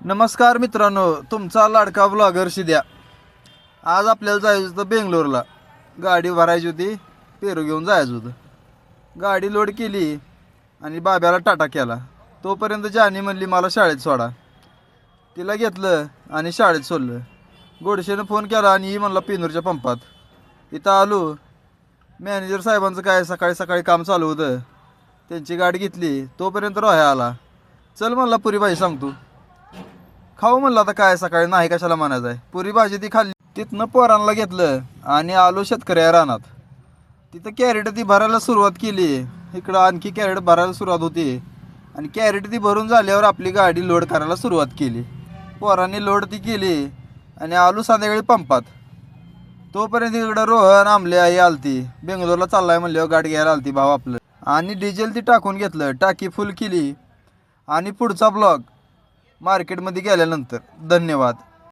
नमस्कार मित्रांनो, तुमचा लाडका ब्लॉगर शिद्या. आज आपल्याला जायचं होतं बेंगलोरला. गाडी भरायची होती, पेरू घेऊन जायचं होतं. गाडी लोड केली आणि बाब्याला टाटा केला. तोपर्यंत जानी म्हणली मला शाळेत सोडा. तिला घेतलं आणि शाळेत सोडलं. गोडशेनं फोन केला आणि ही म्हणला पेनूरच्या पंपात. इथं आलो. मॅनेजर साहेबांचं काय सकाळी सकाळी काम चालू होतं. त्यांची गाडी घेतली. तोपर्यंत रोह्या आला. चल म्हणला पुरी भाजी सांगतो. खाऊ म्हणलं आता काय सकाळी नाही कशाला म्हणायचं आहे. पुरी भाजी ती खाल्ली. तिथनं पोरांना घेतलं आणि आलो शेतकऱ्या रानात. तिथं कॅरेट ती भरायला सुरुवात केली. इकडं आणखी कॅरेट भरायला सुरुवात होती आणि कॅरेट ती भरून झाल्यावर आपली गाडी लोड करायला सुरुवात केली. पोरांनी लोड ती केली आणि आलो संध्याकाळी पंपात. तोपर्यंत इकडं रोहन आमले आई आलती. बेंगलोरला चाललाय म्हणल्यावर गाडी घ्यायला आलती भाव आपलं. आणि डिझेल ती टाकून घेतलं. टाकी फुल केली आणि पुढचा ब्लॉग मार्केटमध्ये गेल्यानंतर. धन्यवाद.